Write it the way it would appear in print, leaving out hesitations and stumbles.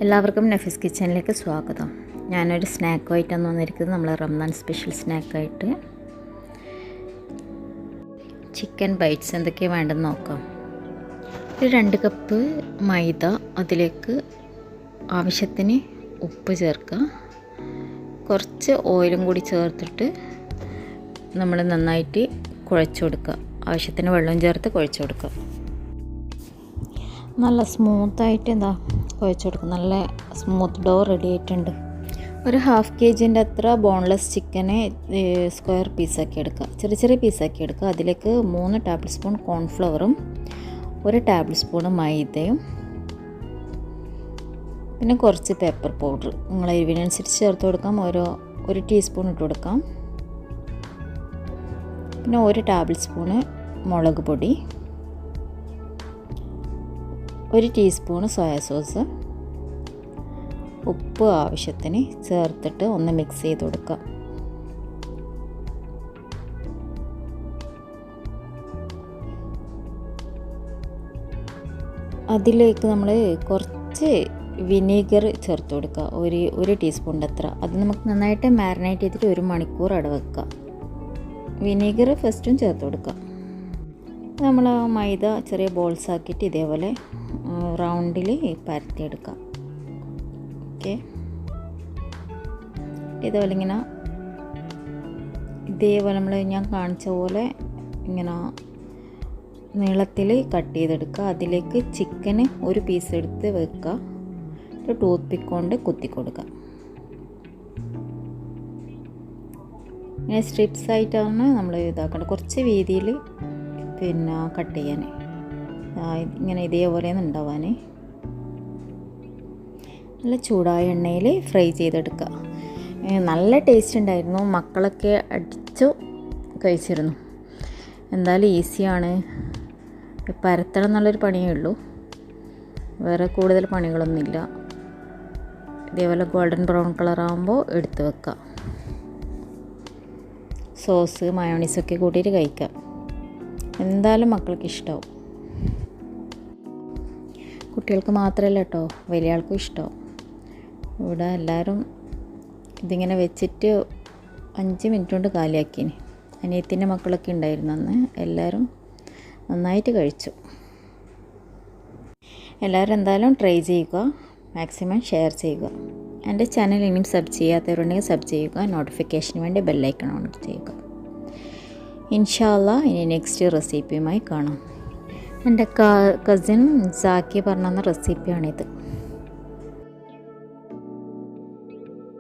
എല്ലാവർക്കും നഫീസ് കിച്ചണിലേക്ക് സ്വാഗതം. ഞാനൊരു സ്നാക്കുമായിട്ടാണ് വന്നിരിക്കുന്നത്. നമ്മൾ റംസാൻ സ്പെഷ്യൽ സ്നാക്കായിട്ട് ചിക്കൻ ബൈറ്റ്സ് എന്തൊക്കെയാണ് വേണ്ടെന്ന് നോക്കാം. ഒരു 2 കപ്പ് മൈദ, അതിലേക്ക് ആവശ്യത്തിന് ഉപ്പ് ചേർക്കുക, കുറച്ച് ഓയിലും കൂടി ചേർത്തിട്ട് നമ്മൾ നന്നായിട്ട് കുഴച്ച് കൊടുക്കുക. ആവശ്യത്തിന് വെള്ളം ചേർത്ത് കുഴച്ച് കൊടുക്കുക. നല്ല സ്മൂത്തായിട്ട് കുഴച്ച് കൊടുക്കുക. നല്ല സ്മൂത്ത് ഡോ റെഡി ആയിട്ടുണ്ട്. ഒരു 1/2 kg അത്ര ബോൺലെസ് ചിക്കനെ സ്ക്വയർ പീസാക്കി എടുക്കുക, ചെറിയ പീസാക്കി എടുക്കുക. അതിലേക്ക് 3 ടേബിൾ സ്പൂൺ കോൺഫ്ലവറും 1 ടേബിൾ സ്പൂൺ മൈദയും പിന്നെ കുറച്ച് പെപ്പർ പൗഡർ നിങ്ങളെ എരിവിനനുസരിച്ച് ചേർത്ത് കൊടുക്കാം. 1 ടീസ്പൂൺ ഇട്ട് കൊടുക്കാം. പിന്നെ 1 ടേബിൾ സ്പൂണ് മുളക് പൊടി, 1 ടീസ്പൂൺ സോയ സോസ്, ഉപ്പ് ആവശ്യത്തിന് ചേർത്തിട്ട് ഒന്ന് മിക്സ് ചെയ്ത് കൊടുക്കുക. അതിലേക്ക് നമ്മൾ കുറച്ച് വിനീഗർ ചേർത്ത് കൊടുക്കുക, 1 ടീസ്പൂണിൻ്റെ അത്ര. അത് നമുക്ക് നന്നായിട്ട് മാരിനേറ്റ് ചെയ്തിട്ട് 1 മണിക്കൂർ അവിടെ വെക്കുക. വിനീഗർ ഫസ്റ്റും ചേർത്ത് കൊടുക്കുക. നമ്മൾ മൈദ ചെറിയ ബോൾസ് ആക്കിയിട്ട് ഇതേപോലെ റൗണ്ടിൽ പരത്തിയെടുക്കാം. ഓക്കെ, ഇതേപോലെ ഇതേപോലെ ഞാൻ കാണിച്ച പോലെ ഇങ്ങനെ നീളത്തിൽ കട്ട് ചെയ്തെടുക്കുക. അതിലേക്ക് ചിക്കന് 1 പീസ് എടുത്ത് വെക്കുക, ടൂത്ത് പിക്ക് കൊണ്ട് കുത്തി കൊടുക്കുക. ഇങ്ങനെ സ്ട്രിപ്സ് ആയിട്ടാണ് നമ്മൾ ഇതാക്കേണ്ടത്. കുറച്ച് വീതിയിൽ കട്ട് ചെയ്യാൻ, ഇങ്ങനെ ഇതേപോലെ ഉണ്ടാവാൻ. നല്ല ചൂടായ എണ്ണയിൽ ഫ്രൈ ചെയ്തെടുക്കുക. നല്ല ടേസ്റ്റ് ഉണ്ടായിരുന്നു. മക്കളൊക്കെ അടിച്ചു കഴിച്ചിരുന്നു. എന്തായാലും ഈസിയാണ്. പരത്തണം എന്നുള്ളൊരു പണിയേ ഉള്ളൂ, വേറെ കൂടുതൽ പണികളൊന്നുമില്ല. ഇതേപോലെ ഗോൾഡൻ ബ്രൗൺ കളറാകുമ്പോൾ എടുത്ത് വെക്കുക. സോസ് മയോണീസൊക്കെ കൂട്ടിയിട്ട് കഴിക്കാം. എന്തായാലും മക്കൾക്ക് ഇഷ്ടമാവും. കുട്ടികൾക്ക് മാത്രമല്ല കേട്ടോ, വലിയ ആൾക്കും ഇഷ്ടമാവും. ഇവിടെ എല്ലാവരും ഇതിങ്ങനെ വെച്ചിട്ട് 5 മിനിറ്റ് കൊണ്ട് കാലിയാക്കിന്. അനിയത്തിൻ്റെ മക്കളൊക്കെ ഉണ്ടായിരുന്നു അന്ന്. എല്ലാവരും നന്നായിട്ട് കഴിച്ചു. എല്ലാവരും എന്തായാലും ട്രൈ ചെയ്യുക, മാക്സിമം ഷെയർ ചെയ്യുക. എൻ്റെ ചാനൽ ഇനിയും സബ് ചെയ്യാത്തവരുണ്ടെങ്കിൽ സബ് ചെയ്യുക. നോട്ടിഫിക്കേഷന് വേണ്ടി ബെല്ലൈക്കൺ ഓൺ ചെയ്യുക. ഇൻഷാ അല്ലാഹ് ഇനി നെക്സ്റ്റ് റെസിപ്പിയുമായി കാണാം. എൻ്റെ കസിൻ സാക്കി പറഞ്ഞ റെസിപ്പിയാണിത്.